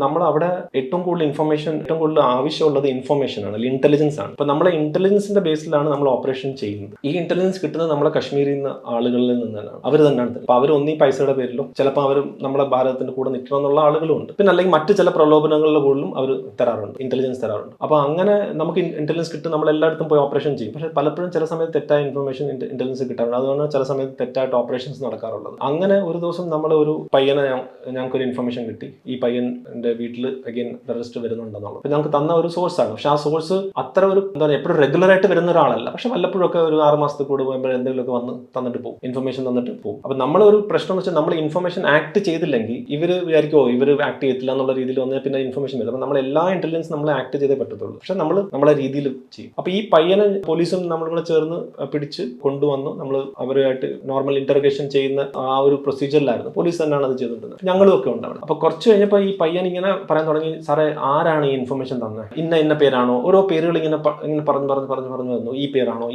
നമ്മൾ അവിടെ ഏറ്റവും കൂടുതൽ ആവശ്യമുള്ളത് ഇൻഫർമേഷൻ ആണ്, അല്ലെങ്കിൽ ഇന്റലിജൻസ് ആണ്. അപ്പൊ നമ്മളെ ഇന്റലിജൻസിന്റെ ബേസിലാണ് നമ്മൾ ഓപ്പറേഷൻ ചെയ്യുന്നത്. ഈ ഇന്റലിജൻസ് കിട്ടുന്നത് നമ്മളെ കശ്മീരിൽ നിന്ന് ആളുകളിൽ നിന്നാണ്. അവർ തന്നെയാണ്. അപ്പൊ അവർ ഒന്നീ പൈസയുടെ പേരിലോ ചിലപ്പോൾ അവർ നമ്മളെ ഭാരതത്തിന്റെ കൂടെ നിൽക്കണം എന്നുള്ള ആളുകളും ഉണ്ട്. പിന്നെ അല്ലെങ്കിൽ മറ്റു ചില പ്രലോഭനങ്ങളുടെ കൂടുതലും അവർ തരാറുണ്ട്, ഇന്റലിജൻസ് തരാറുണ്ട്. അപ്പൊ അങ്ങനെ നമുക്ക് ഇന്റലിജൻസ് കിട്ടും, നമ്മൾ എല്ലായിടത്തും പോയി ഓപ്പറേഷൻ ചെയ്യും. പക്ഷെ പലപ്പോഴും ചില സമയത്ത് തെറ്റായ ഇൻഫർമേഷൻ ഇന്റലിജൻസ് കിട്ടാറുണ്ട്. അതുകൊണ്ട് ചില സമയത്ത് തെറ്റായിട്ട് ഓപ്പറേഷൻസ് നടക്കാറുള്ളത്. അങ്ങനെ ഒരു ദിവസം നമ്മൾ ഒരു പയ്യനെ ഞങ്ങൾക്കൊരു ഇൻഫർമേഷൻ കിട്ടി, ഈ പയ്യന്റെ വീട്ടിൽ അഗൈൻ ടെററിസ്റ്റ് വരുന്നുണ്ടെന്നുള്ളത്. അപ്പൊ ഞങ്ങൾക്ക് തന്ന ഒരു സോഴ്സ് ആണ്. പക്ഷെ ആ സോഴ്സ് അത്ര ഒരു എന്താ പറയുക എപ്പോഴും റെഗുലർ ആയിട്ട് വരുന്ന ഒരാളല്ല. പക്ഷെ വല്ലപ്പോഴും ഒക്കെ ഒരു 6 മാസത്തിൽ കൂടെ പോകുമ്പോൾ എന്തെങ്കിലുമൊക്കെ വന്ന് തന്നിട്ട് പോകും, ഇൻഫർമേഷൻ തന്നിട്ട് പോകും. അപ്പൊ നമ്മളൊരു പ്രശ്നം എന്ന് വെച്ചാൽ നമ്മൾ ഇൻഫർമേഷൻ ആക്ട് ചെയ്തില്ലെങ്കിൽ ഇവര് വിചാരിക്കുമോ ഇവർ ആക്ട് ചെയ്തില്ല എന്നുള്ള രീതിയിൽ വന്നാൽ പിന്നെ ഇൻഫർമേഷൻ വരും. അപ്പൊ നമ്മൾ എല്ലാ ഇന്റലിജൻസ് നമ്മൾ ആക്ട് ചെയ്തേ പറ്റത്തുള്ളൂ. പക്ഷെ നമ്മൾ നമ്മളെ രീതിയിൽ ചെയ്യും. അപ്പൊ ഈ പയ്യനെ പോലീസും നമ്മളും കൂടെ ചേർന്ന് പിടിച്ച് കൊണ്ടുവന്നു. നമ്മൾ അവരുമായിട്ട് നോർമൽ ഇന്റർഗേഷൻ ചെയ്യുന്ന ആ ഒരു പ്രൊസീജിയറിലായിരുന്നു. പോലീസ് തന്നെയാണ് അത് ചെയ്തിട്ടുള്ളത്. ഞങ്ങളും ഒക്കെ ഉണ്ട് അവിടെ. അപ്പൊ കുറച്ച് കഴിഞ്ഞപ്പോൾ ഈ പയ്യൻ ഇങ്ങനെ പറയാൻ തുടങ്ങി, സാറേ ആരാണ് ഈ ഇൻഫർമേഷൻ തന്നത്, ഇന്ന പേരാണോ, ഓരോ പേരുകൾ ഇങ്ങനെ പറഞ്ഞു വന്നു, ഈ പേരാണോ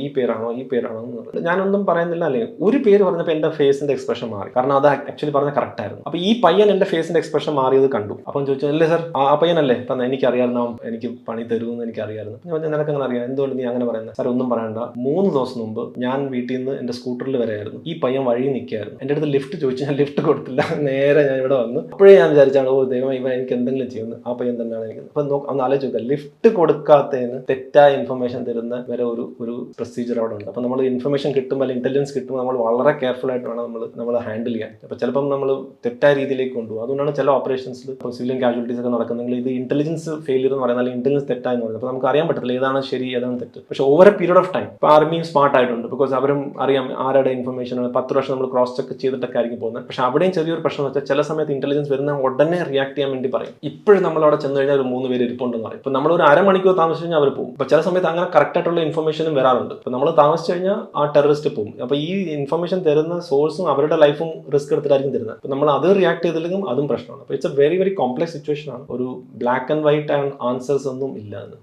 എന്ന്. ഞാനൊന്നും പറയുന്നില്ല, അല്ലെങ്കിൽ ഒരു പേര് പറഞ്ഞപ്പോൾ എന്റെ ഫേസിന്റെ എക്സ്പ്രഷൻ മാറി. കാരണം അത് ആക്ച്വലി പറഞ്ഞ കറക്റ്റ് ആയിരുന്നു. അപ്പൊ ഈ പയ്യൻ എന്റെ ഫേസിന്റെ എക്സ്പ്രഷൻ മാറിയത് കണ്ടു. അപ്പം ചോദിച്ചു, അല്ലേ സാർ ആ പയ്യനല്ലേ തന്നെ, എനിക്കറിയാമായിരുന്നു എനിക്ക് പണി തരുമെന്ന് എനിക്കറിയാമായിരുന്നു. ഞാൻ നിനക്ക് അങ്ങനെ അറിയാം, എന്തുകൊണ്ട് നീ അങ്ങനെ പറയുന്നത്? സാർ ഒന്നും പറയണ്ട, 3 ദിവസം മുമ്പ് ഞാൻ വീട്ടിൽ നിന്ന് എന്റെ സ്കൂട്ടറിൽ വരെയായിരുന്നു, ഈ പയ്യൻ വഴി നിൽക്കുകയായിരുന്നു. എന്റെ അടുത്ത് ലിഫ്റ്റ് ചോദിച്ചു, ഞാൻ ലിഫ്റ്റ് കൊടുത്തില്ല, നേരെ ഞാൻ ഇവിടെ വന്നു. അപ്പോഴേ ഞാൻ വിചാരിച്ചാണ്, ഓ ദൈവം ഇവൻ എനിക്ക് എന്തെങ്കിലും ചെയ്യുന്നു, ആ പയ്യൻ തന്നെയാണ് എനിക്ക്. അപ്പൊ ഒന്ന് ആലോചിച്ച് നോക്കുക, ലിഫ്റ്റ് കൊടുക്കാത്തതിന് തെറ്റായ ഇൻഫർമേഷൻ തരുന്ന വരെ ഒരു പ്രൊസീജിയർ അവിടെ ഉണ്ട്. അപ്പൊ നമ്മൾ ഇൻഫർമേഷൻ കിട്ടുമ്പോൾ അല്ലെങ്കിൽ ഇന്റലിജൻസ് കിട്ടുമ്പോൾ നമ്മൾ വളരെ കെയർഫുൾ ആയിട്ട് വേണം നമ്മൾ ഹാൻഡിൽ ചെയ്യാൻ. അപ്പൊ ചിലപ്പം നമ്മൾ തെറ്റായ രീതിയിലേക്ക് കൊണ്ടുപോകും. അതുകൊണ്ടാണ് ചില ഓപ്പറേഷൻസിൽ സിവിലിയൻ കാഷ്വാലിറ്റീസ് ഒക്കെ നടക്കുന്നെങ്കിൽ ഇത് ഇന്റലിജൻസ് ഫെയിലിയർ എന്ന് പറയുന്നത്, അല്ലെങ്കിൽ ഇന്റലിജൻസ് തെറ്റായെന്ന് പറയുന്നത്. അപ്പൊ നമുക്ക് അറിയാൻ പറ്റില്ല ഏതാണ് ശരി ഏതാണ് തെറ്റ്. പക്ഷെ over A period of time ഇപ്പൊ ആർമിയും സ്മാർട്ട് ആയിട്ടുണ്ട്. ബിക്കോസ് അവരും അറിയാം ആരുടെ ഇൻഫർമേഷൻ 10 വർഷം നമ്മൾ ക്രോസ് ചെക്ക് ചെയ്തിട്ടൊക്കെ ആയിരിക്കും പോകുന്നത്. പക്ഷെ അവിടെയും ചെറിയൊരു പ്രശ്നം വെച്ചാൽ ചില സമയത്ത് ഇന്റലിജൻസ് വരുന്ന ഉടനെ റിയാക്ട് ചെയ്യാൻ വേണ്ടി പറയും. ഇപ്പോഴും നമ്മൾ അവിടെ ചെന്ന് കഴിഞ്ഞാൽ ഒരു 3 പേര് ഇരിപ്പുണ്ടെന്ന് പറയും. ഇപ്പൊ നമ്മൾ ഒരു അരമണിക്കൂർ താമസിച്ച് കഴിഞ്ഞാൽ അവർ പോകും. അപ്പൊ ചില സമയത്ത് അങ്ങനെ കറക്റ്റ് ആയിട്ടുള്ള ഇൻഫർമേഷനും വരാറുണ്ട്. ഇപ്പൊ നമ്മൾ താമസിച്ചു കഴിഞ്ഞാൽ ആ ടെററിസ്റ്റ് പോകും. അപ്പൊ ഈ ഇൻഫർമേഷൻ തരുന്ന സോഴ്സും അവരുടെ ലൈഫും റിസ്ക് എടുത്തിട്ടായിരിക്കും തരുന്നത്. അപ്പൊ നമ്മൾ അത് റിയാക്ട് ചെയ്തില്ലെങ്കിലും അതും പ്രശ്നമാണ്. അപ്പൊ it's A very very complex situation ആണ്. ഒരു ബ്ലാക്ക് ആൻഡ് വൈറ്റ് ആൻസേഴ്സ് ഒന്നും ഇല്ല.